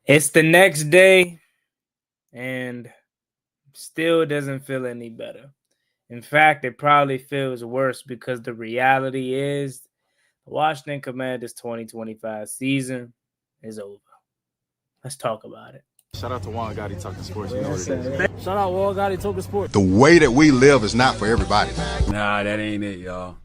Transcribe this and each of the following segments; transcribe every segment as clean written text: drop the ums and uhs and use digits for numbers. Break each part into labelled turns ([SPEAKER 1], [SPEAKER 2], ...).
[SPEAKER 1] It's the next day and still doesn't feel any better. In fact, it probably feels worse because the reality is the Washington Commanders 2025 season is over. Let's talk about it.
[SPEAKER 2] Shout out to Juan Gotti Talking Sports. You know what it is.
[SPEAKER 3] Shout out Juan Gotti Talking Sports.
[SPEAKER 4] The way that we live is not for everybody.
[SPEAKER 3] Nah, that ain't it, y'all.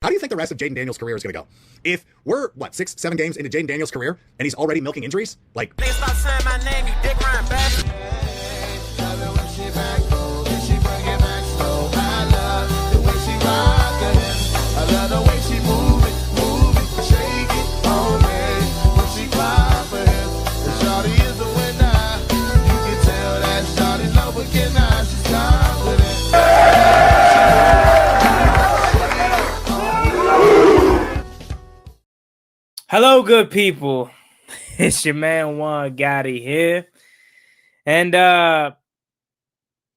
[SPEAKER 5] How do you think the rest of Jaden Daniels' career is going to go? If we're, 6, 7 games into Jaden Daniels' career, and he's already milking injuries?
[SPEAKER 6] Stop saying my name, you dick riding bastard. I love the way she move it, shake it on me. When she cry for him, the shawty is the winner. You can tell that shawty love again now. She's confident.
[SPEAKER 1] Hello, good people. It's your man Juan Gotti here. And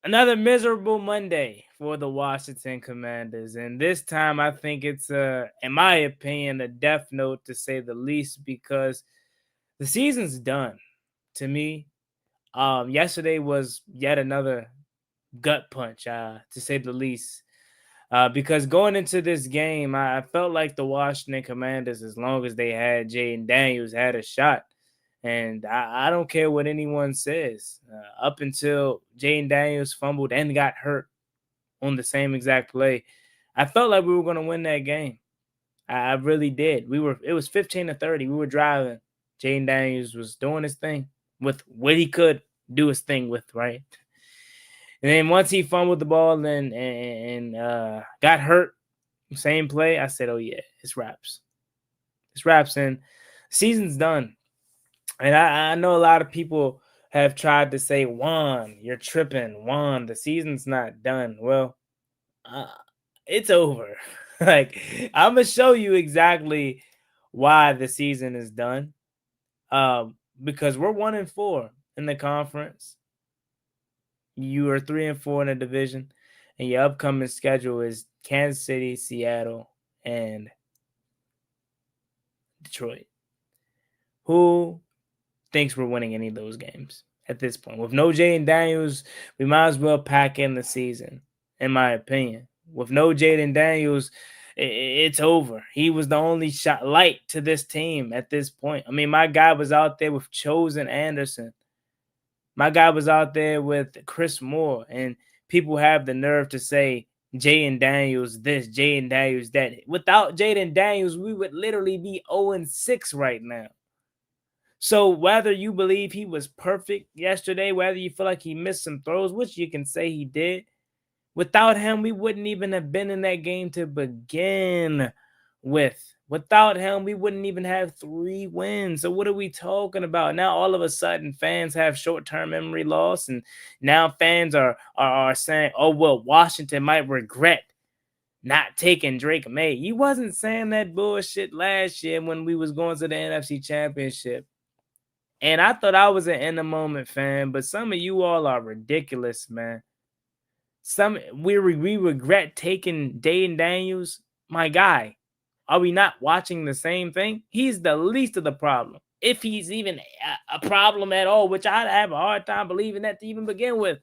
[SPEAKER 1] another miserable Monday for the Washington Commanders. And this time I think it's, in my opinion, a death note to say the least, because the season's done to me. Yesterday was yet another gut punch, to say the least. Because going into this game, I felt like the Washington Commanders, as long as they had Jaden Daniels, had a shot. And I don't care what anyone says. Up until Jaden Daniels fumbled and got hurt on the same exact play, I felt like we were going to win that game. I really did. It was 15-30. We were driving. Jaden Daniels was doing his thing with what he could do his thing with, right? And then once he fumbled the ball and got hurt, same play, I said, oh, yeah, it's wraps. It's wraps, and season's done. And I know a lot of people have tried to say, Juan, you're tripping. Juan, the season's not done. Well, it's over. I'm going to show you exactly why the season is done. Because we're 1-4 in the conference. You are 3-4 in the division, and your upcoming schedule is Kansas City, Seattle, and Detroit. Who thinks we're winning any of those games at this point? With no Jaden Daniels, we might as well pack in the season, in my opinion. With no Jaden Daniels, it's over. He was the only light to this team at this point. I mean, my guy was out there with Chosen Anderson. My guy was out there with Chris Moore, and people have the nerve to say Jaden Daniels this, Jaden Daniels that. Without Jaden Daniels, we would literally be 0-6 right now. So whether you believe he was perfect yesterday, whether you feel like he missed some throws, which you can say he did, without him, we wouldn't even have been in that game to begin with. Without him, we wouldn't even have 3 wins. So what are we talking about? Now, all of a sudden, fans have short-term memory loss, and now fans are saying, oh, well, Washington might regret not taking Drake May. You wasn't saying that bullshit last year when we was going to the NFC Championship. And I thought I was an in-the-moment fan, but some of you all are ridiculous, man. We regret taking Jaden Daniels, my guy. Are we not watching the same thing? He's the least of the problem. If he's even a problem at all, which I'd have a hard time believing that to even begin with.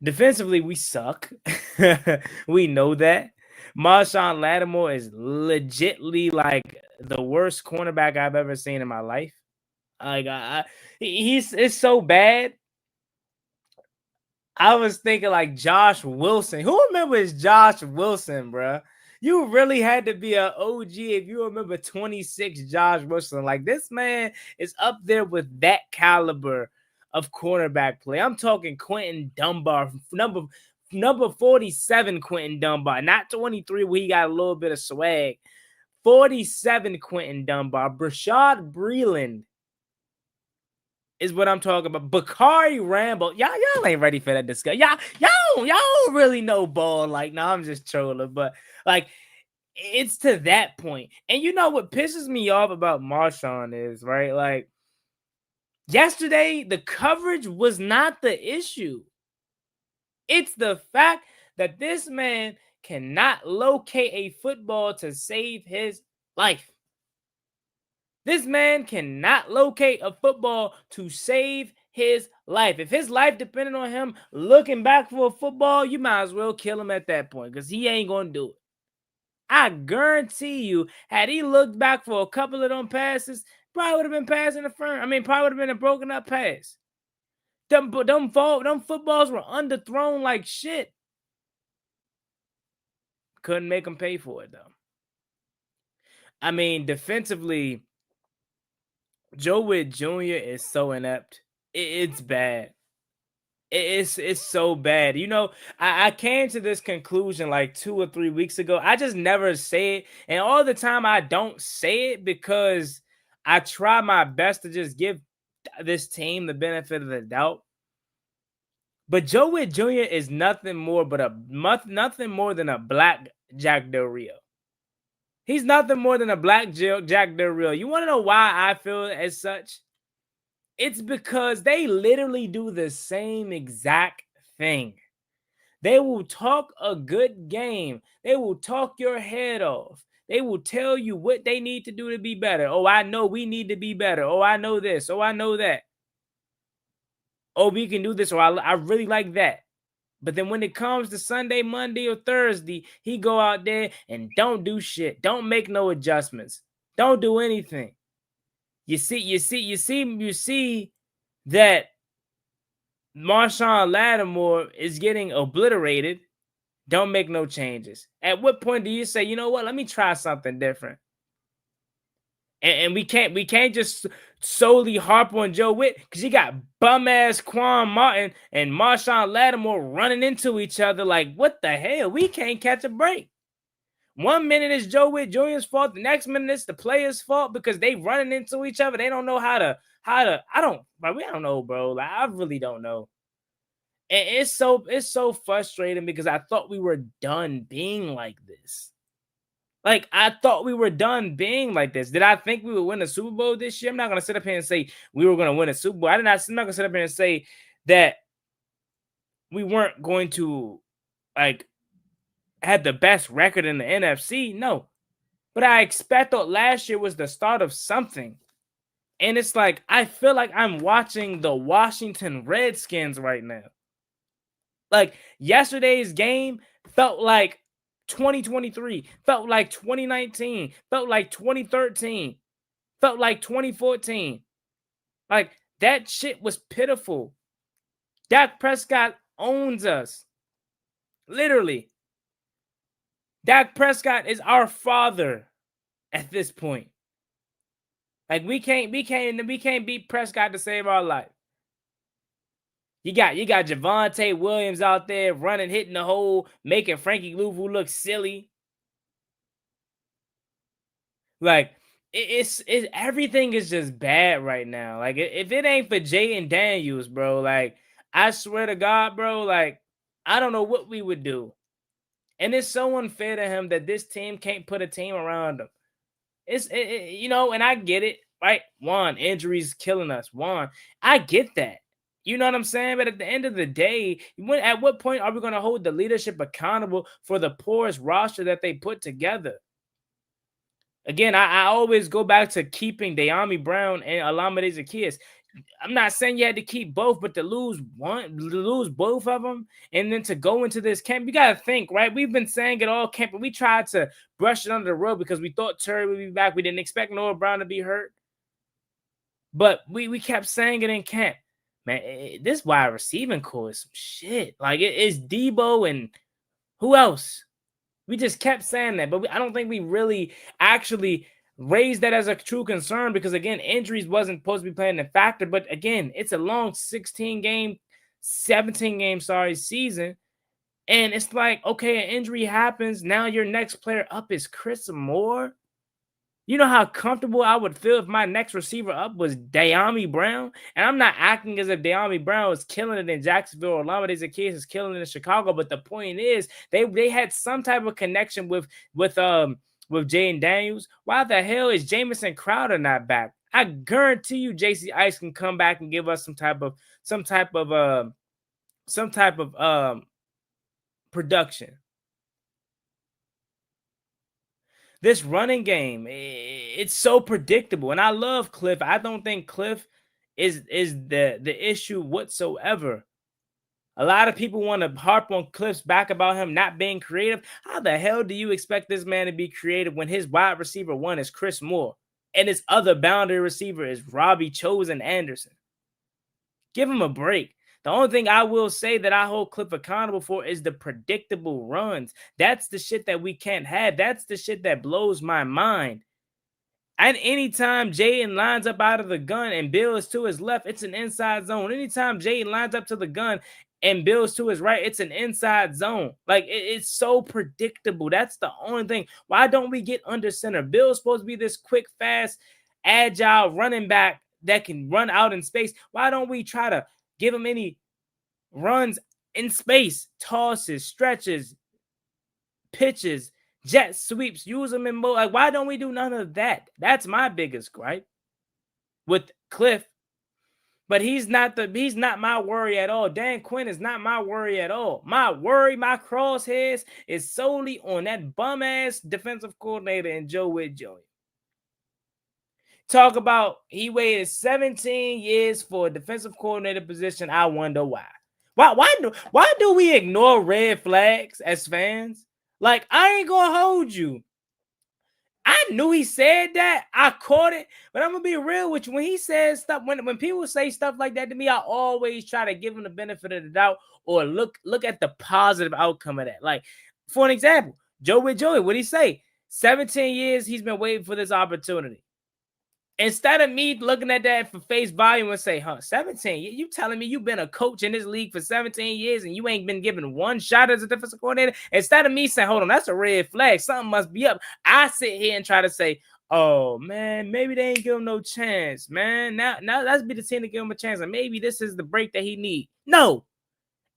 [SPEAKER 1] Defensively, we suck. We know that. Marshawn Lattimore is legitly like the worst cornerback I've ever seen in my life. It's so bad. I was thinking like Josh Wilson. Who remembers Josh Wilson, bro? You really had to be an OG if you remember 26 Josh Wilson. Like, this man is up there with that caliber of cornerback play. I'm talking Quentin Dunbar, number 47 Quentin Dunbar, not 23 where he got a little bit of swag. 47 Quentin Dunbar. Brashad Breeland is what I'm talking about. Bakari Rambo. Y'all ain't ready for that discussion. Y'all don't really know ball. Like, no, I'm just trolling. But, like, it's to that point. And you know what pisses me off about Marshawn is, right? Like, yesterday, the coverage was not the issue. It's the fact that this man cannot locate a football to save his life. This man cannot locate a football to save his life. If his life depended on him looking back for a football, you might as well kill him at that point because he ain't going to do it. I guarantee you, had he looked back for a couple of them passes, probably would have been passing the firm. I mean, probably would have been a broken up pass. Them footballs were underthrown like shit. Couldn't make him pay for it, though. I mean, defensively, Joe Witt Jr. is so inept. It's bad. It's so bad. You know, I came to this conclusion like 2 or 3 weeks ago. I just never say it. And all the time I don't say it because I try my best to just give this team the benefit of the doubt. But Joe Witt Jr. is nothing more than a black Jack Del Rio. He's nothing more than a black Jack Del Rio. You want to know why I feel as such? It's because they literally do the same exact thing. They will talk a good game. They will talk your head off. They will tell you what they need to do to be better. Oh, I know we need to be better. Oh, I know this. Oh, I know that. Oh, we can do this. Or I really like that. But then when it comes to Sunday, Monday, or Thursday, he go out there and don't do shit. Don't make no adjustments. Don't do anything. You see that Marshawn Lattimore is getting obliterated. Don't make no changes. At what point do you say, you know what? Let me try something different. And we can't just solely harp on Joe Witt because you got bum ass Quan Martin and Marshawn Lattimore running into each other like, what the hell? We can't catch a break. 1 minute is Joe Witt Jr.'s fault. The next minute it's the players' fault because they running into each other. They don't know how to. I don't know, bro. Like, I really don't know. And it's so frustrating because I thought we were done being like this. Like, I thought we were done being like this. Did I think we would win a Super Bowl this year? I'm not gonna sit up here and say we were gonna win a Super Bowl. I'm not gonna sit up here and say that we weren't going to like had the best record in the NFC. No. But I expected last year was the start of something. And it's like, I feel like I'm watching the Washington Redskins right now. Like, yesterday's game felt like 2023, felt like 2019, felt like 2013, felt like 2014. Like, that shit was pitiful. Dak Prescott owns us. Literally. Dak Prescott is our father at this point. Like, we can't beat Prescott to save our life. You got Javonte Williams out there running, hitting the hole, making Frankie Louvu look silly. Like, it's everything is just bad right now. Like, if it ain't for Jaden Daniels, bro, like, I swear to God, bro, like, I don't know what we would do. And it's so unfair to him that this team can't put a team around him. You know, and I get it, right? Juan, injuries killing us. Juan, I get that. You know what I'm saying? But at the end of the day, at what point are we going to hold the leadership accountable for the poorest roster that they put together? Again, I always go back to keeping De'Ami Brown and Olamide Zaccheaus. I'm not saying you had to keep both, but to lose both of them, and then to go into this camp, you got to think, right? We've been saying it all camp, but we tried to brush it under the rug because we thought Terry would be back. We didn't expect Noah Brown to be hurt, but we kept saying it in camp. Man, this wide receiving core is some shit. Like, it's Debo and who else? We just kept saying that, but I don't think we really actually raised that as a true concern because, again, injuries wasn't supposed to be playing a factor. But, again, it's a long 17-game season. And it's like, okay, an injury happens. Now your next player up is Chris Moore. You know how comfortable I would feel if my next receiver up was De'Ami Brown? And I'm not acting as if De'Ami Brown was killing it in Jacksonville or Olamide Zaccheaus is killing it in Chicago. But the point is, they had some type of connection with Jaden Daniels. Why the hell is Jamison Crowder not back? I guarantee you JC Ice can come back and give us some type of production. This running game, it's so predictable. And I love Cliff. I don't think Cliff is the issue whatsoever. A lot of people want to harp on Cliff's back about him not being creative. How the hell do you expect this man to be creative when his wide receiver one is Chris Moore and his other boundary receiver is Robbie Chosen Anderson? Give him a break. The only thing I will say that I hold Cliff accountable for is the predictable runs. That's the shit that we can't have. That's the shit that blows my mind. And anytime Jaden lines up out of the gun and Bill is to his left, it's an inside zone. Anytime Jaden lines up to the gun and Bill's to his right, it's an inside zone. Like, it's so predictable. That's the only thing. Why don't we get under center? Bill's supposed to be this quick, fast, agile running back that can run out in space. Why don't we try to give him any runs in space, tosses, stretches, pitches, jet sweeps, use them in more? Like, why don't we do none of that? That's my biggest gripe with Cliff. But he's not my worry at all. Dan Quinn is not my worry at all. My worry, my crosshairs is solely on that bum ass defensive coordinator and Joe Witt Jr. Talk about he waited 17 years for a defensive coordinator position. I wonder why. Why do we ignore red flags as fans? Like, I ain't gonna hold you. I knew he said that. I caught it, but I'm gonna be real with you. When he says stuff, when people say stuff like that to me, I always try to give him the benefit of the doubt or look at the positive outcome of that. Like, for an example, Joe Witt Jr., what'd he say? 17 years he's been waiting for this opportunity. Instead of me looking at that for face value and say, 17, you telling me you've been a coach in this league for 17 years and you ain't been given one shot as a defensive coordinator? Instead of me saying, hold on, that's a red flag, something must be up, I sit here and try to say, oh, man, maybe they ain't give him no chance, man. Now let's be the team to give him a chance, and maybe this is the break that he needs. No,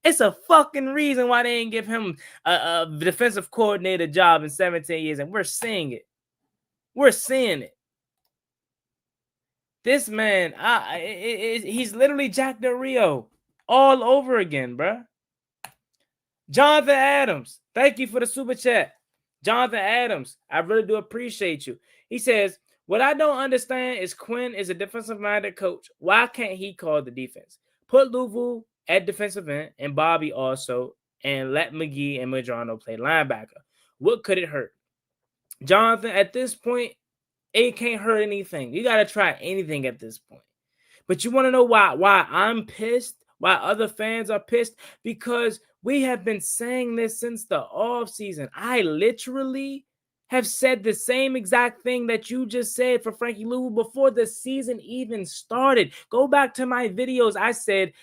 [SPEAKER 1] it's a fucking reason why they ain't give him a defensive coordinator job in 17 years, and we're seeing it. We're seeing it. This man, he's literally Jack Del Rio all over again, bro. Jonathan Adams, thank you for the super chat. Jonathan Adams, I really do appreciate you. He says, what I don't understand is Quinn is a defensive-minded coach. Why can't he call the defense? Put Louvu at defensive end and Bobby also, and let McGee and Medrano play linebacker. What could it hurt? Jonathan, at this point, it can't hurt anything. You got to try anything at this point. But you want to know why I'm pissed? Why other fans are pissed? Because we have been saying this since the offseason. I literally have said the same exact thing that you just said for Frankie Louvu before the season even started. Go back to my videos. I said,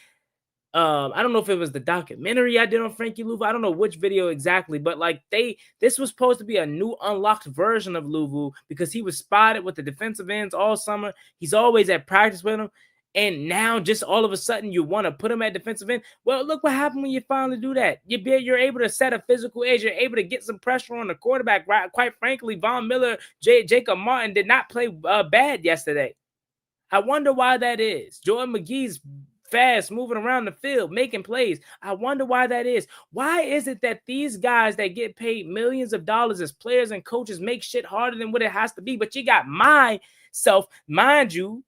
[SPEAKER 1] I don't know if it was the documentary I did on Frankie Louvu. I don't know which video exactly, but like this was supposed to be a new unlocked version of Louvu because he was spotted with the defensive ends all summer. He's always at practice with them. And now just all of a sudden you want to put him at defensive end. Well, look what happened when you finally do that. You're able to set a physical edge. You're able to get some pressure on the quarterback. Right? Quite frankly, Von Miller, Jacob Martin did not play bad yesterday. I wonder why that is. Jordan McGee's fast, moving around the field, making plays. I wonder why that is. Why is it that these guys that get paid millions of dollars as players and coaches make shit harder than what it has to be? But you got myself, mind you,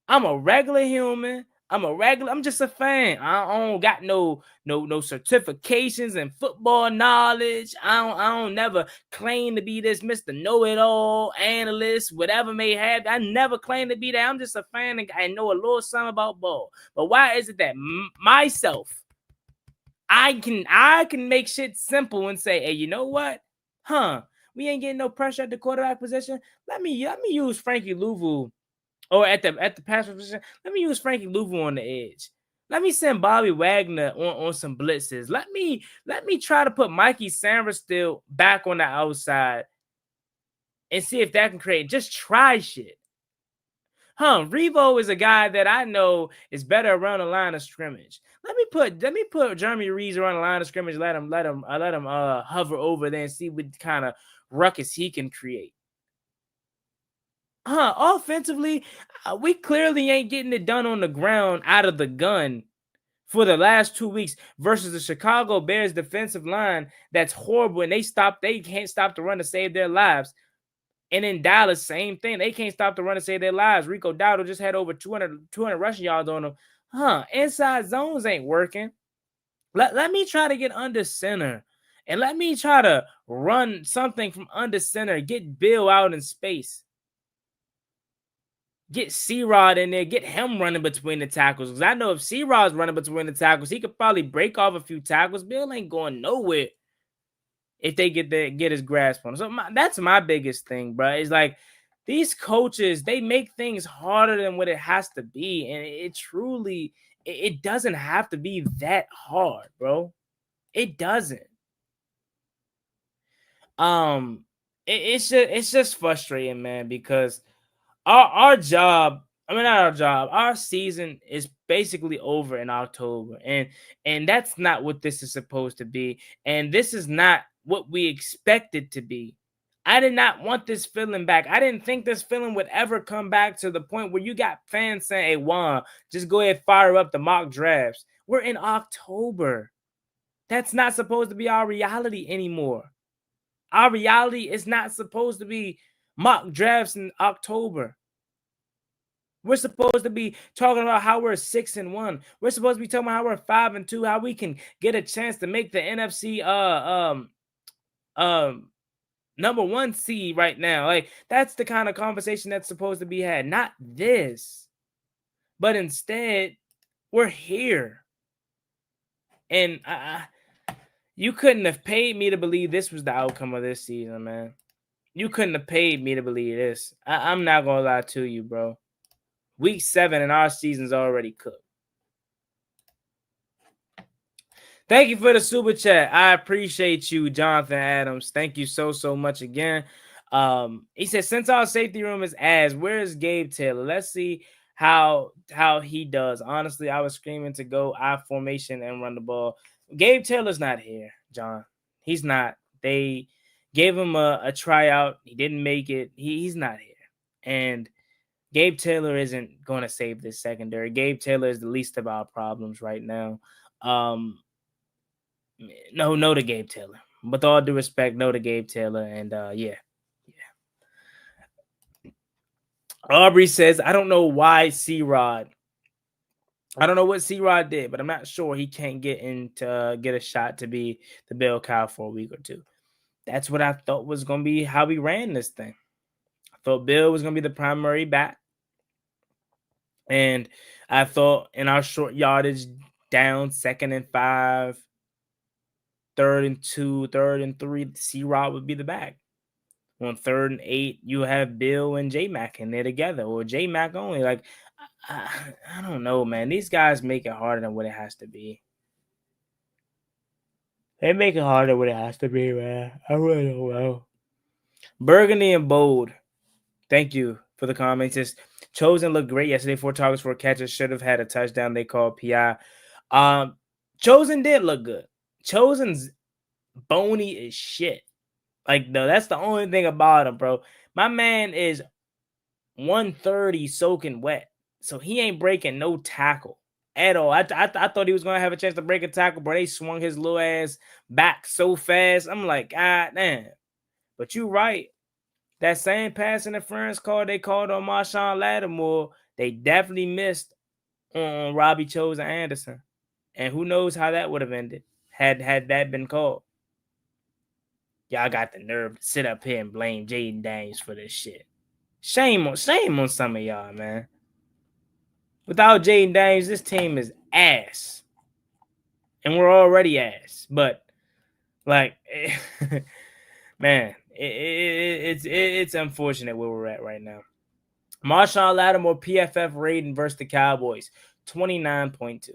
[SPEAKER 1] I'm a regular human. I'm just a fan. I don't got no certifications and football knowledge. I don't never claim to be this Mr. Know-it-all analyst, whatever may have. I never claim to be that. I'm just a fan and I know a little something about ball. But why is it that myself, I can make shit simple and say, hey, you know what? We ain't getting no pressure at the quarterback position. Let me use Frankie Louvu. Or at the pass position, let me use Frankie Louvu on the edge. Let me send Bobby Wagner on some blitzes. Let me try to put Mikey Sammerstill back on the outside and see if that can create. Just try shit. Revo is a guy that I know is better around the line of scrimmage. Let me put Jeremy Reeves around the line of scrimmage. Let him hover over there and see what kind of ruckus he can create. Offensively, we clearly ain't getting it done on the ground out of the gun for the last 2 weeks versus the Chicago Bears defensive line that's horrible and they can't stop the run to save their lives. And in Dallas, same thing. They can't stop the run to save their lives. Rico Dowdle just had over 200 rushing yards on them. Inside zones ain't working. Let me try to get under center. And let me try to run something from under center. Get Bill out in space. Get C-Rod in there. Get him running between the tackles. Because I know if C-Rod's running between the tackles, he could probably break off a few tackles. Bill ain't going nowhere if they get his grasp on him. So that's my biggest thing, bro. It's like these coaches, they make things harder than what it has to be. And it truly, it doesn't have to be that hard, bro. It doesn't. It's just frustrating, man, because our job, I mean, not our job, our season is basically over in October. And that's not what this is supposed to be. And this is not what we expected to be. I did not want this feeling back. I didn't think this feeling would ever come back to the point where you got fans saying, hey, Juan, just go ahead, fire up the mock drafts. We're in October. That's not supposed to be our reality anymore. Our reality is not supposed to be mock drafts in October. We're supposed to be talking about how we're 6-1. We're supposed to be talking about how we're 5-2, how we can get a chance to make the NFC number 1 seed right now. Like, that's the kind of conversation that's supposed to be had, not this. But instead, we're here. And you couldn't have paid me to believe this was the outcome of this season, man. You couldn't have paid me to believe this. I'm not going to lie to you, bro. Week 7 and our season's already cooked. Thank you for the super chat. I appreciate you, Jonathan Adams. Thank you so much again. He said, since our safety room is ass, where is Gabe Taylor? Let's see how he does. Honestly, I was screaming to go I formation and run the ball. Gabe Taylor's not here, John. He's not. They gave him a tryout. He didn't make it. He's not here. And Gabe Taylor isn't going to save this secondary. Gabe Taylor is the least of our problems right now. No to Gabe Taylor. With all due respect, no to Gabe Taylor. And yeah. Aubrey says, I don't know why C-Rod. I don't know what C-Rod did, but I'm not sure he can't get a shot to be the bell cow for a week or two. That's what I thought was going to be how we ran this thing. I thought Bill was going to be the primary back. And I thought in our short yardage down, 2nd and 5, 3rd and 2, 3rd and 3, C-Rod would be the back. On 3rd and 8, you have Bill and J-Mac in there together, or J-Mac only. Like, I don't know, man. These guys make it harder than what it has to be. They make it harder than what it has to be, man. I really don't know. Burgundy and Bold, thank you for the comments. Just Chosen looked great yesterday. 4 targets, 4 catches. Should have had a touchdown. They called PI. Chosen did look good. Chosen's bony as shit. Like, no, that's the only thing about him, bro. My man is 130 soaking wet. So he ain't breaking no tackle at all. I thought he was going to have a chance to break a tackle, but they swung his little ass back so fast. I'm like, God damn. But you right. That same pass interference call they called on Marshawn Lattimore, they definitely missed on Robbie Chosen Anderson. And who knows how that would have ended had that been called. Y'all got the nerve to sit up here and blame Jaden Daniels for this shit. Shame on some of y'all, man. Without Jaden Daniels, this team is ass. And we're already ass. But, like, man, it's unfortunate where we're at right now. Marshawn Lattimore PFF rating versus the Cowboys, 29.2.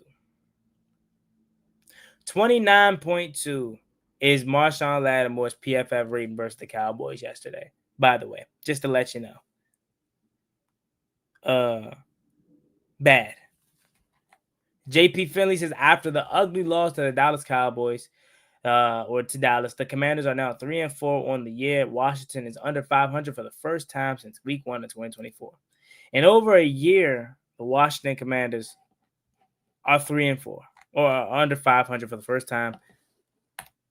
[SPEAKER 1] 29.2 is Marshawn Lattimore's PFF rating versus the Cowboys yesterday. By the way, just to let you know. Bad. JP Finley says, after the ugly loss to the Dallas Cowboys, or to Dallas, the Commanders are now 3-4 on the year. Washington is under 500 for the first time since week 1 of 2024. In over a year, the Washington Commanders are 3-4 or are under 500 for the first time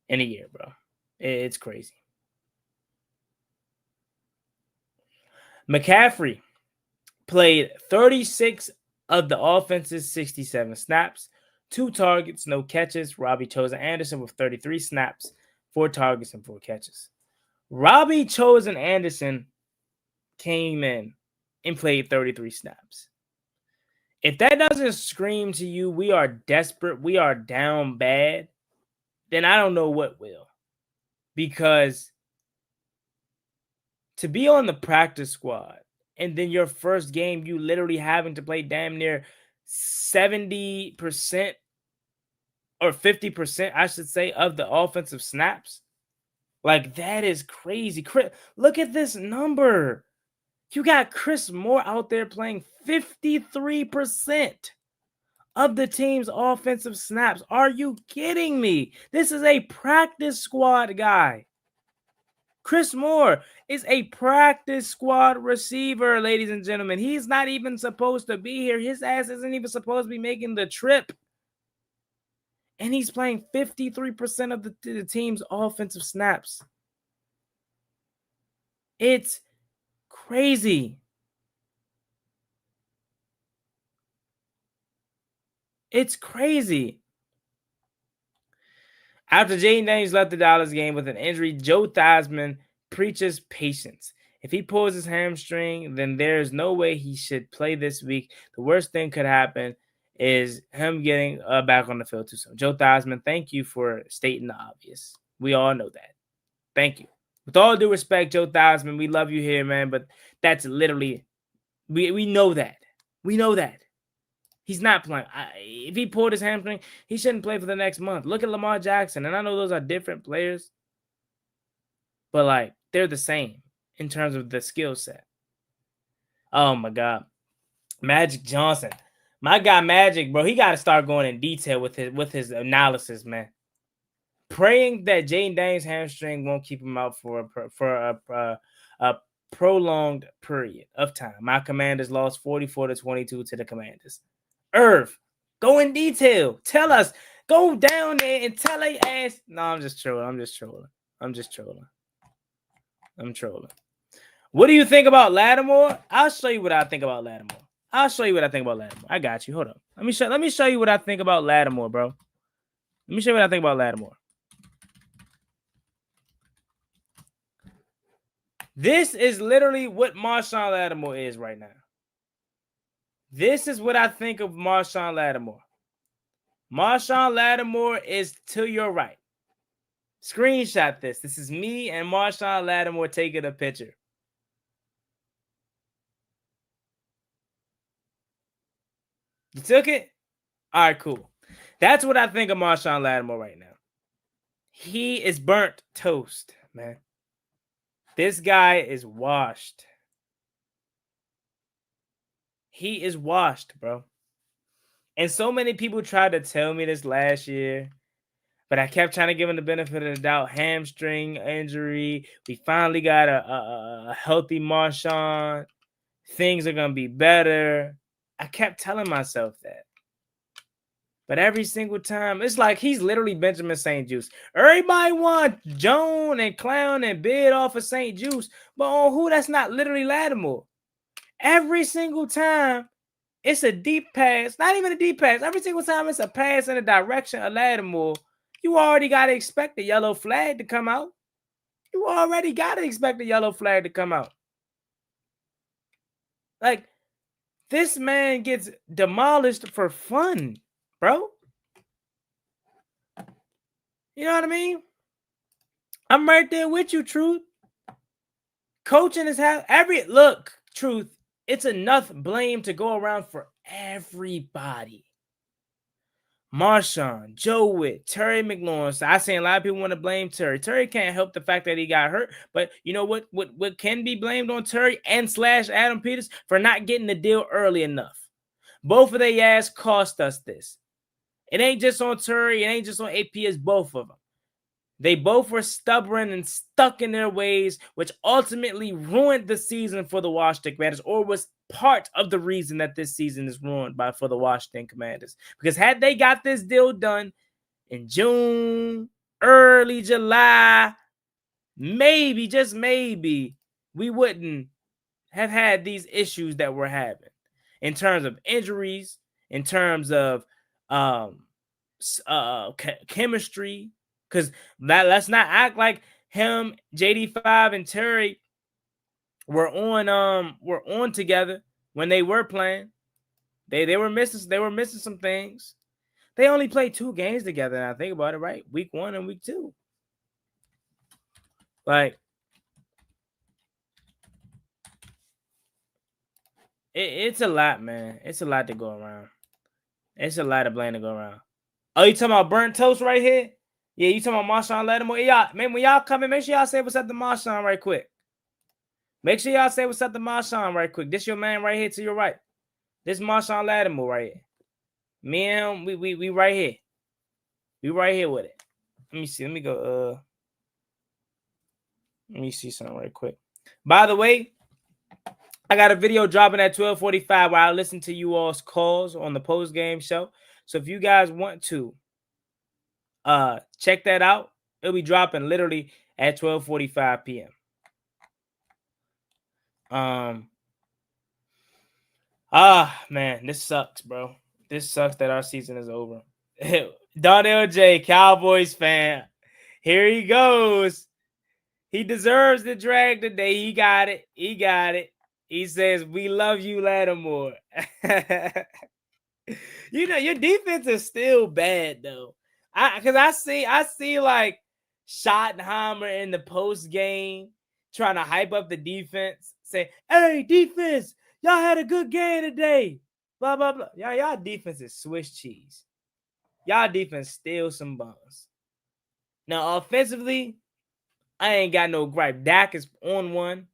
[SPEAKER 1] in a year, bro. It's crazy. McCaffrey played 36 of the offense's 67 snaps, 2 targets, no catches. Robbie Chosen Anderson with 33 snaps, 4 targets, and 4 catches. Robbie Chosen Anderson came in and played 33 snaps. If that doesn't scream to you, we are desperate, we are down bad, then I don't know what will. Because to be on the practice squad and then your first game, you literally having to play damn near 70% or 50%, I should say, of the offensive snaps. Like, that is crazy. Look at this number. You got Chris Moore out there playing 53% of the team's offensive snaps. Are you kidding me? This is a practice squad guy. Chris Moore is a practice squad receiver, ladies and gentlemen. He's not even supposed to be here. His ass isn't even supposed to be making the trip. And he's playing 53% of the team's offensive snaps. It's crazy. It's crazy. After Jaden Daniels left the Dallas game with an injury, Joe Theismann preaches patience. If he pulls his hamstring, then there's no way he should play this week. The worst thing could happen is him getting back on the field too soon. Joe Theismann, thank you for stating the obvious. We all know that. Thank you. With all due respect, Joe Theismann, we love you here, man, but that's literally, we know that. We know that. He's not playing. If he pulled his hamstring, he shouldn't play for the next month. Look at Lamar Jackson, and I know those are different players, but, like, they're the same in terms of the skill set. Oh, my God. Magic Johnson. My guy Magic, bro, he got to start going in detail with his analysis, man. Praying that Jaden Daniels' hamstring won't keep him out for a prolonged period of time. My Commanders lost 44-22 to the Commanders. Irv, go in detail. Tell us. Go down there and tell their ass. No, I'm just trolling. I'm trolling. What do you think about Lattimore? I'll show you what I think about Lattimore. I got you. Hold up. Let me show you what I think about Lattimore, bro. Let me show you what I think about Lattimore. This is literally what Marshawn Lattimore is right now. This is what I think of Marshawn Lattimore. Marshawn Lattimore is to your right. Screenshot this. This is me and Marshawn Lattimore taking a picture. You took it? All right, cool. That's what I think of Marshawn Lattimore right now. He is burnt toast, man. This guy is washed. He is washed, bro. And so many people tried to tell me this last year, but I kept trying to give him the benefit of the doubt. Hamstring injury. We finally got a healthy Marshawn. Things are going to be better. I kept telling myself that. But every single time, it's like he's literally Benjamin St. Juice. Everybody want Joan and clown and bid off of St. Juice, but on who? That's not literally Lattimore. Every single time, it's a deep pass. Not even a deep pass. Every single time, it's a pass in the direction of Lattimore. You already got to expect the yellow flag to come out. Like, this man gets demolished for fun, bro. You know what I mean? I'm right there with you, Truth. Coaching is Truth, it's enough blame to go around for everybody. Marshawn, Joe Witt, Terry McLaurin. So I seen a lot of people want to blame Terry. Terry can't help the fact that he got hurt. But you know what can be blamed on Terry and / Adam Peters for not getting the deal early enough. Both of their ass cost us this. It ain't just on Terry. It ain't just on AP. It's both of them. They both were stubborn and stuck in their ways, which ultimately ruined the season for the Washington Commanders, or was part of the reason that this season is ruined for the Washington Commanders. Because had they got this deal done in June, early July, maybe, just maybe, we wouldn't have had these issues that we're having in terms of injuries, in terms of chemistry. Because let's not act like him, JD5, and Terry were on together when they were playing. They were missing some things. They only played 2 games together. And I think about it, right? Week 1 and week 2. Like, it's a lot, man. It's a lot to go around. It's a lot of blame to go around. Oh, you talking about burnt toast right here? Yeah, you talking about Marshawn Lattimore? Y'all, man, when y'all come in, make sure y'all say what's up to Marshawn right quick. Make sure y'all say what's up to Marshawn right quick. This your man right here to your right. This Marshawn Lattimore right here. Me and him, we right here. We right here with it. Let me see. Let me go. Let me see something right quick. By the way, I got a video dropping at 12:45 where I listen to you all's calls on the post game show. So if you guys want to check that out, it'll be dropping literally at 12:45 p.m. Man, this sucks, bro. This sucks that our season is over. Donnell J, Cowboys fan. Here he goes. He deserves the drag today. He got it. He got it. He says, "We love you, Lattimore." You know, your defense is still bad, though. Because I see like Schottenheimer in the post game trying to hype up the defense, say, "Hey, defense, y'all had a good game today." Blah, blah, blah. Y'all defense is Swiss cheese. Y'all defense steal some buns. Now, offensively, I ain't got no gripe. Dak is on one.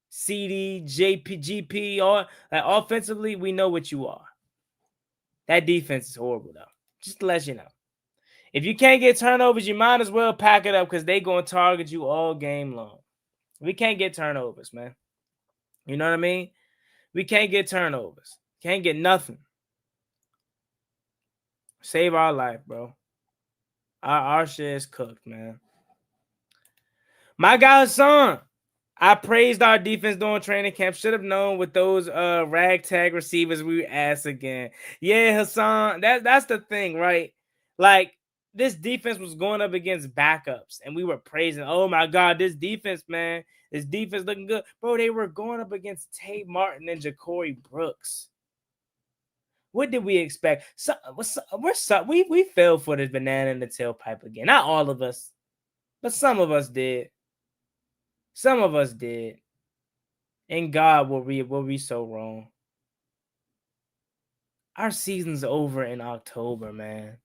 [SPEAKER 1] CD, JP, GP, or like, offensively, we know what you are. That defense is horrible, though. Just to let you know. If you can't get turnovers, you might as well pack it up because they going to target you all game long. We can't get turnovers, man. You know what I mean? We can't get turnovers. Can't get nothing. Save our life, bro. Our shit is cooked, man. My guy Hassan, I praised our defense during training camp. Should have known with those ragtag receivers we asked again. Yeah, Hassan, that's the thing, right? Like, this defense was going up against backups, and we were praising, oh my God, this defense, man. This defense looking good. Bro, they were going up against Tate Martin and Ja'Cory Brooks. What did we expect? We fell for this banana in the tailpipe again. Not all of us, but some of us did. Some of us did. And God, were we so wrong. Our season's over in October, man.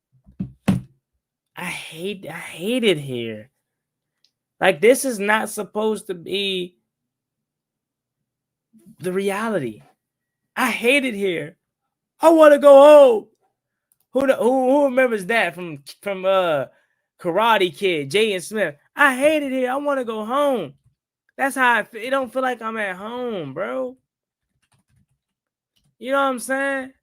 [SPEAKER 1] I hate it here. Like, this is not supposed to be the reality. I hate it here. I want to go home. Who remembers that from Karate Kid, Jaden Smith? I hate it here. I want to go home. That's how I feel. It don't feel like I'm at home, bro. You know what I'm saying?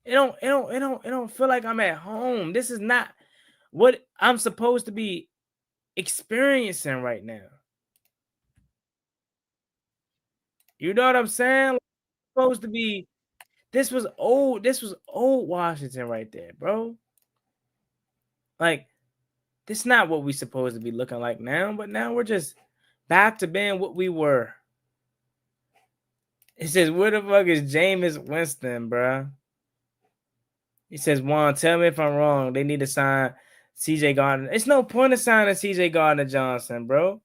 [SPEAKER 1] It don't feel like I'm at home. This is not what I'm supposed to be experiencing right now. You know what I'm saying? Like, supposed to be. This was old Washington right there, bro. Like, this is not what we supposed to be looking like now, but now we're just back to being what we were. It says, where the fuck is Jameis Winston, bro? He says, Juan, tell me if I'm wrong. They need to sign CJ Gardner. It's no point of signing CJ Gardner Johnson, bro.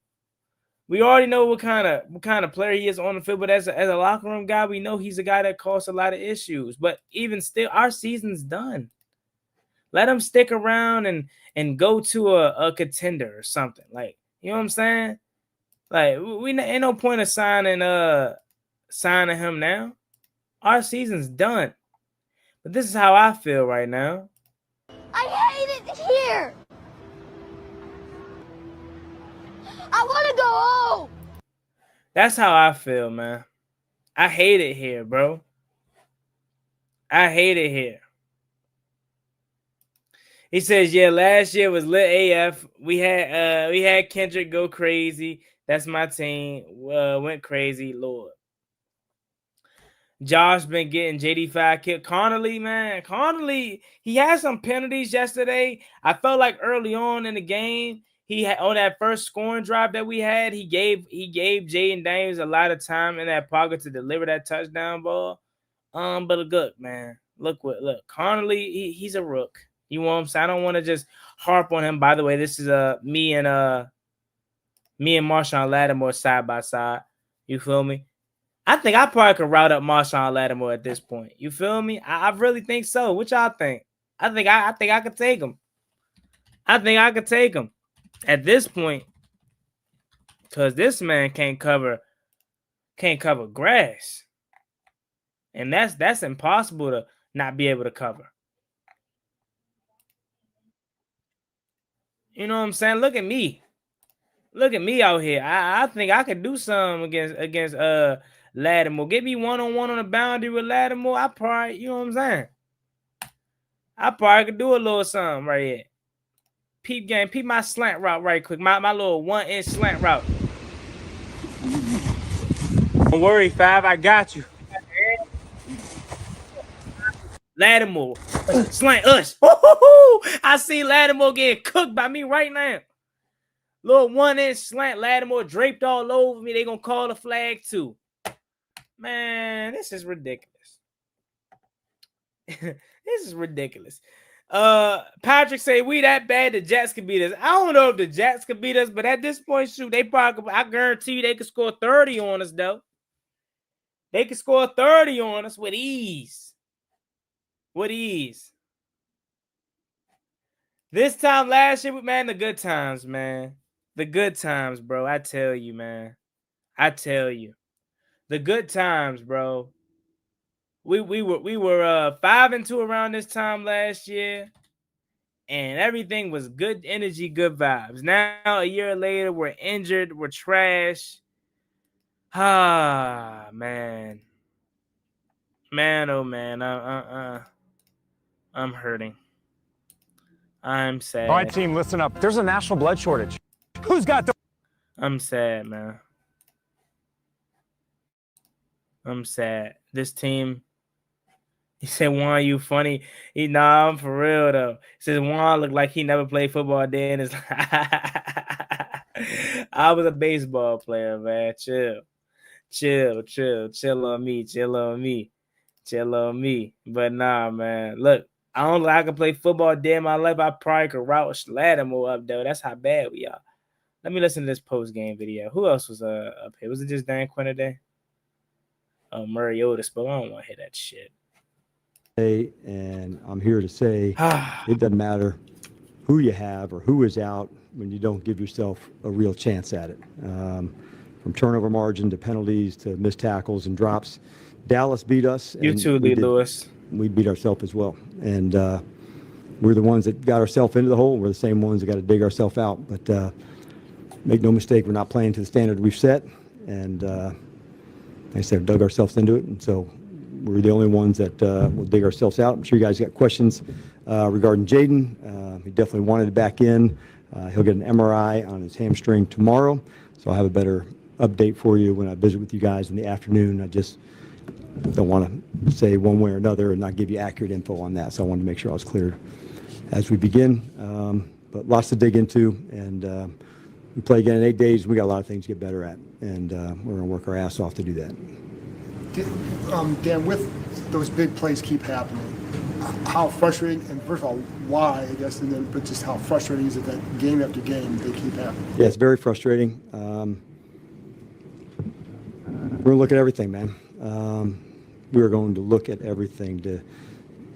[SPEAKER 1] We already know what kind of player he is on the field, but as a locker room guy, we know he's a guy that caused a lot of issues. But even still, our season's done. Let him stick around and go to a contender or something. Like, you know what I'm saying? Like, we ain't no point of signing him now. Our season's done. But this is how I feel right now.
[SPEAKER 7] I hate it here. I want to go home.
[SPEAKER 1] That's how I feel, man. I hate it here, bro. I hate it here. He says, yeah, last year was lit AF. We had Kendrick go crazy. That's my team. Went crazy, Lord. Josh been getting JD5 killed. Connolly, man. Connolly, he had some penalties yesterday. I felt like early on in the game, he had on that first scoring drive that we had, he gave Jaden Daniels a lot of time in that pocket to deliver that touchdown ball. But look, man. Look, Connolly, he's a rook. You know what I'm saying? I don't want to just harp on him. By the way, this is me and Marshawn Lattimore side by side. You feel me? I think I probably could route up Marshawn Lattimore at this point. You feel me? I really think so. What y'all think? I think I could take him. I think I could take him at this point because this man can't cover grass, and that's impossible to not be able to cover. You know what I'm saying? Look at me. Look at me out here. I think I could do something against Lattimore. Get me one-on-one on the boundary with Lattimore. I probably, you know what I'm saying? I probably could do a little something right here. Peep game. Peep my slant route right quick. My little 1-inch slant route. Don't worry, Five. I got you. Lattimore. Slant us. I see Lattimore getting cooked by me right now. Little 1-inch slant. Lattimore draped all over me. They going to call the flag too. Man, this is ridiculous. This is ridiculous. Patrick say we that bad the Jets could beat us. I don't know if the Jets could beat us, but at this point, shoot, they probably could, I guarantee you they could score 30 on us, though. They could score 30 on us with ease. With ease. This time last year, man, the good times, man. The good times, bro. I tell you, man. I tell you. The good times, bro. We were 5-2 around this time last year, and everything was good energy, good vibes. Now a year later, we're injured, we're trash. Ah, man, oh man, I'm hurting. I'm sad.
[SPEAKER 8] All right, team, listen up. There's a national blood shortage. Who's got the?
[SPEAKER 1] I'm sad, man. I'm sad. This team. He said, Juan, you funny. I'm for real, though. He says, Juan looked like he never played football a day in his life. I was a baseball player, man. Chill on me. But nah, man. Look, I don't think I can play football a day in my life. I probably could route Lattimore up, though. That's how bad we are. Let me listen to this post-game video. Who else was up here? Was it just Dan Quinn today? Oh, Murray Otis, but I don't want to hear that shit.
[SPEAKER 9] And I'm here to say it doesn't matter who you have or who is out when you don't give yourself a real chance at it. From turnover margin to penalties to missed tackles and drops, Dallas beat us.
[SPEAKER 1] You too, Lee Lewis.
[SPEAKER 9] We beat ourselves as well. And we're the ones that got ourselves into the hole. We're the same ones that got to dig ourselves out. But make no mistake, we're not playing to the standard we've set. And like I said, dug ourselves into it. And so we're the only ones that will dig ourselves out. I'm sure you guys got questions regarding Jaden. He definitely wanted it back in. He'll get an MRI on his hamstring tomorrow. So I'll have a better update for you when I visit with you guys in the afternoon. I just don't want to say one way or another and not give you accurate info on that. So I wanted to make sure I was clear as we begin. But lots to dig into. And we play again in 8 days. We got a lot of things to get better at. And we're going to work our ass off to do that.
[SPEAKER 10] Dan, with those big plays keep happening, how frustrating, and first of all, why, I guess, and then, but just how frustrating is it that game after game they keep happening?
[SPEAKER 9] Yeah, it's very frustrating. We're going to look at everything, man. We're going to look at everything to,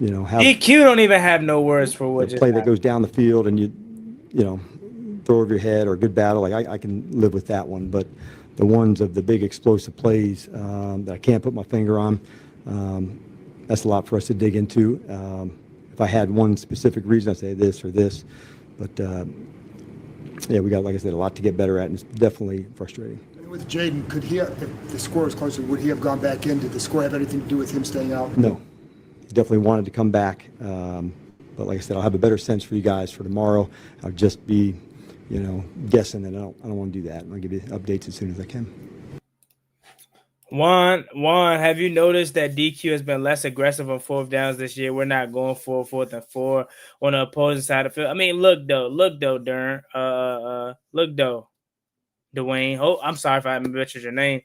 [SPEAKER 9] have
[SPEAKER 1] DQ don't even have no words for what
[SPEAKER 9] a play that goes down the field and you throw over your head or a good battle. Like I can live with that one, but the ones of the big explosive plays that I can't put my finger on, that's a lot for us to dig into. If I had one specific reason, I'd say this or this. But, yeah, we got, like I said, a lot to get better at, and it's definitely frustrating.
[SPEAKER 10] With Jaden, could he, if the score was closer, would he have gone back in? Did the score have anything to do with him staying out?
[SPEAKER 9] No. He definitely wanted to come back. But like I said, I'll have a better sense for you guys for tomorrow. I'll just be guessing, and I don't want to do that. I'll give you updates as soon as I can.
[SPEAKER 1] Juan, have you noticed that DQ has been less aggressive on fourth downs this year? We're not going for 4th and 4 on the opposing side of the field. I mean, look though, Dern, look though, Dwayne. Oh, I'm sorry if I butchered your name.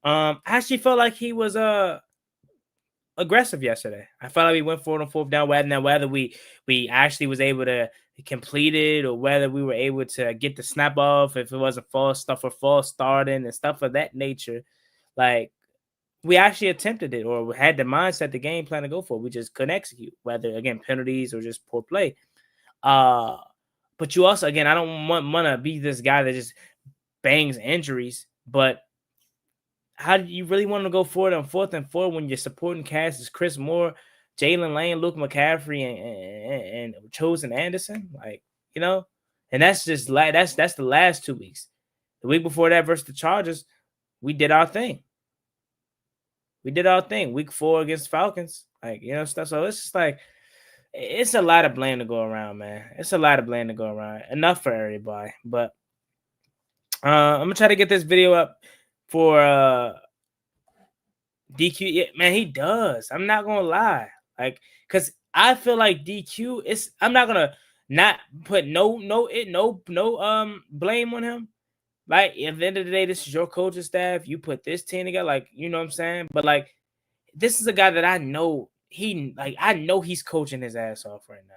[SPEAKER 1] I actually felt like he was aggressive yesterday. I felt like we went for it on fourth down. Whether we actually was able to complete it or whether we were able to get the snap off, if it wasn't false stuff or false starting and stuff of that nature, like we actually attempted it or had the mindset, the game plan to go for it. We just couldn't execute, whether again penalties or just poor play. But you also, again, I don't want to be this guy that just bangs injuries, but how do you really want to go forward on 4th and 4 when your supporting cast is Chris Moore, Jalen Lane, Luke McCaffrey, and Chosen Anderson? Like, you know, and that's just that's the last 2 weeks. The week before that versus the Chargers, we did our thing. Week 4 against Falcons, like, you know, stuff. So it's just like, it's a lot of blame to go around, man. It's a lot of blame to go around. Enough for everybody. But I'm gonna try to get this video up for DQ. Yeah, man, he does. I'm not gonna lie, like, because I feel like DQ is. I'm not gonna not put no blame on him. Like, at the end of the day, this is your coaching staff. You put this team together, like, you know what I'm saying? But like, this is a guy that I know I know he's coaching his ass off right now.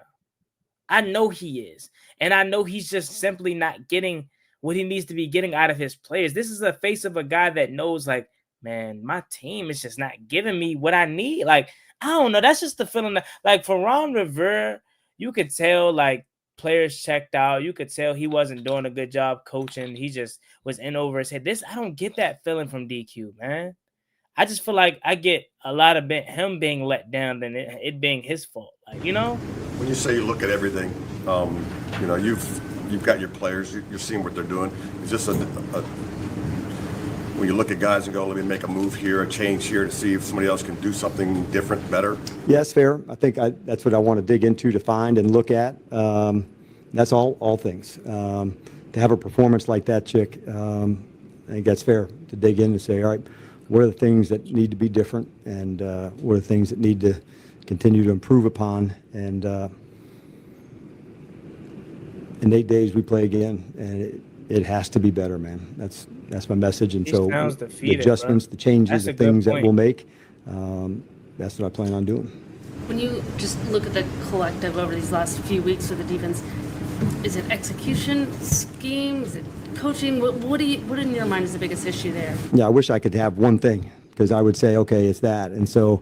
[SPEAKER 1] I know he is. And I know he's just simply not getting what he needs to be getting out of his players. This is the face of a guy that knows, like, man, my team is just not giving me what I need. Like, I don't know. That's just the feeling that, like, for Ron Rivera, you could tell, like, players checked out. You could tell he wasn't doing a good job coaching. He just was in over his head. I don't get that feeling from DQ, man. I just feel like I get a lot of him being let down than it being his fault. Like, you know?
[SPEAKER 11] When you say you look at everything, you know, you've got your players. You're seeing what they're doing. It's just when you look at guys and go, let me make a move here, a change here to see if somebody else can do something different, better.
[SPEAKER 9] Yeah, that's fair. I think that's what I want to dig into to find and look at. That's all things. To have a performance like that, Chick, I think that's fair to dig in and say, all right, what are the things that need to be different, and what are the things that need to continue to improve upon. And in 8 days we play again, and it has to be better, man. That's my message. And so the adjustments, bro. The changes, the things that we'll make, that's what I plan on doing.
[SPEAKER 12] When you just look at the collective over these last few weeks of the defense, is it execution, scheme, is it coaching? What in your mind is the biggest issue there? Yeah, I wish I could have one thing, because I would say, okay, it's that. And so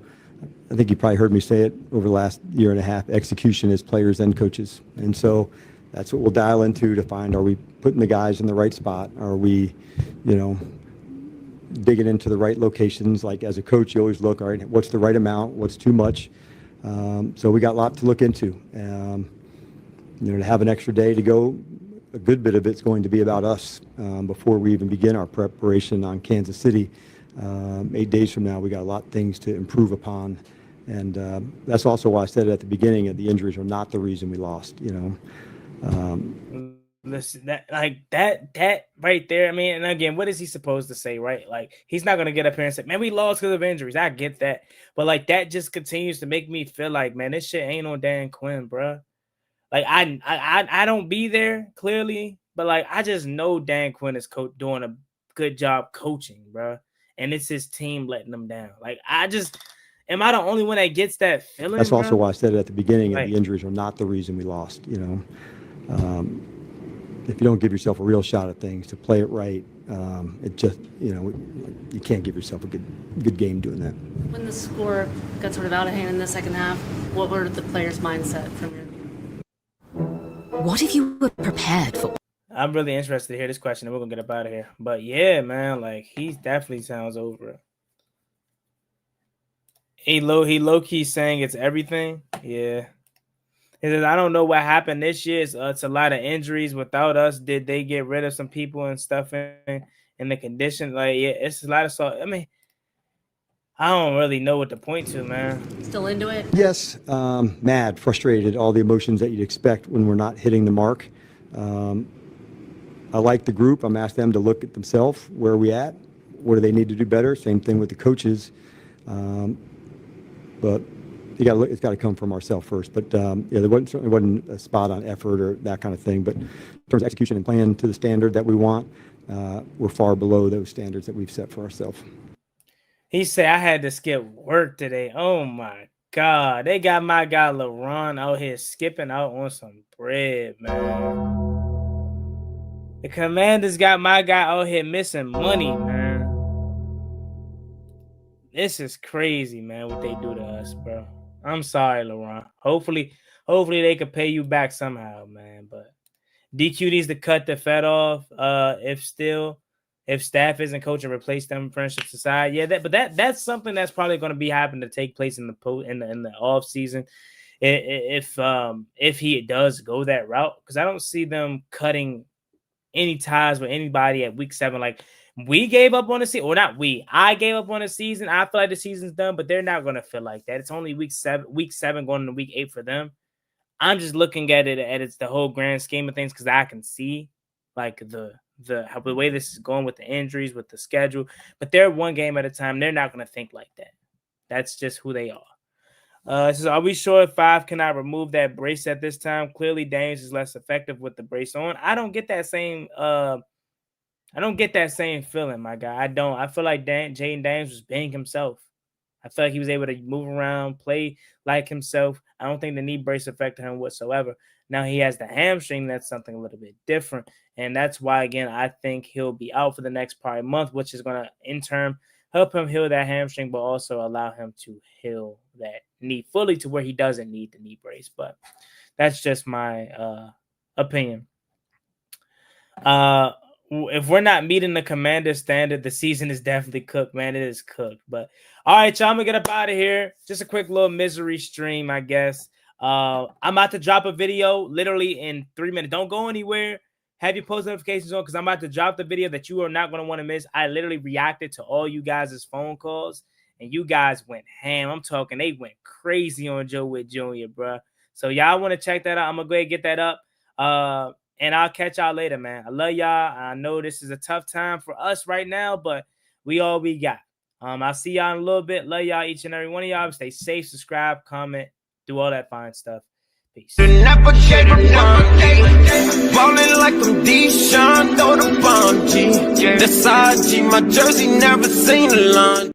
[SPEAKER 12] I think you probably heard me say it over the last year and a half. Execution is players and coaches. And so that's what we'll dial into to find, are we putting the guys in the right spot? Are we, you know, digging into the right locations? Like, as a coach, you always look, all right, what's the right amount? What's too much? So we got a lot to look into. You know, to have an extra day to go, a good bit of it's going to be about us before we even begin our preparation on Kansas City. 8 days from now, we got a lot of things to improve upon. And that's also why I said it at the beginning, that the injuries are not the reason we lost, you know.
[SPEAKER 1] Listen, that right there. I mean, and again, what is he supposed to say, right? Like, he's not gonna get up here and say, "Man, we lost because of injuries." I get that, but like, that just continues to make me feel like, man, this shit ain't on Dan Quinn, bro. Like, I don't be there clearly, but like, I just know Dan Quinn is doing a good job coaching, bro, and it's his team letting them down. Like, am I the only one that gets that feeling?
[SPEAKER 9] That's also why I said it at the beginning, like, the injuries are not the reason we lost, you know. If you don't give yourself a real shot at things, to play it right, it just, you know, you can't give yourself a good game doing that.
[SPEAKER 12] When the score got sort of out of hand in the second half, what were the players' mindset from your view?
[SPEAKER 13] What if you were prepared for?
[SPEAKER 1] I'm really interested to hear this question, and we're gonna get up out of here. But yeah, man, like, he definitely sounds over it. He low key saying it's everything. Yeah. He says, I don't know what happened this year. It's a lot of injuries. Without us, did they get rid of some people and stuff in the condition? Like, yeah, it's a lot of salt. I mean, I don't really know what to point to, man.
[SPEAKER 12] Still into it?
[SPEAKER 9] Yes. Mad, frustrated, all the emotions that you'd expect when we're not hitting the mark. I like the group. I'm asking them to look at themselves. Where are we at? what do they need to do better? Same thing with the coaches. But it's got to come from ourselves first. But yeah, there certainly wasn't a spot on effort or that kind of thing. But in terms of execution and playing to the standard that we want, we're far below those standards that we've set for ourselves.
[SPEAKER 1] He said, I had to skip work today. Oh, my God. They got my guy LeBron out here skipping out on some bread, man. The Commanders got my guy out here missing money, man. This is crazy, man, what they do to us, bro. I'm sorry, LeBron. Hopefully they could pay you back somehow, man. But DQ needs to cut the Fed off. If staff isn't coaching, replace them. Friendships aside, yeah. That's something that's probably going to be happening to take place in the off season. If he does go that route, because I don't see them cutting any ties with anybody at week 7. Like, we gave up on the season, or not we. I gave up on the season. I feel like the season's done, but they're not going to feel like that. It's only week 7 going into week 8 for them. I'm just looking at it it's the whole grand scheme of things, because I can see like the way this is going with the injuries, with the schedule. But they're one game at a time. They're not going to think like that. That's just who they are. So are we sure if 5 cannot remove that brace at this time? Clearly, Daniels is less effective with the brace on. I don't get that same. I don't get that same feeling, my guy. I don't. I feel like Jaden Daniels was being himself. I feel like he was able to move around, play like himself. I don't think the knee brace affected him whatsoever. Now he has the hamstring. That's something a little bit different. And that's why, again, I think he'll be out for the next probably month, which is going to, in turn, help him heal that hamstring, but also allow him to heal that knee fully to where he doesn't need the knee brace. But that's just my opinion. If we're not meeting the Commander standard, the season is definitely cooked, man. It is cooked. But all right, y'all, I'm gonna get up out of here. Just a quick little misery stream, I guess. I'm about to drop a video literally in 3 minutes. Don't go anywhere. Have your post notifications on, because I'm about to drop the video that you are not going to want to miss. I literally reacted to all you guys' phone calls, and you guys went ham. I'm talking, they went crazy on Joe Witt Jr., bro. So y'all want to check that out. I'm going to go ahead and get that up. And I'll catch y'all later, man. I love y'all. I know this is a tough time for us right now, but we all we got. I'll see y'all in a little bit. Love y'all, each and every one of y'all. Stay safe, subscribe, comment, do all that fine stuff. Peace.
[SPEAKER 6] Ballin' like I'm Deshaun, throw the bomb, G. That's IG, my jersey never seen a line.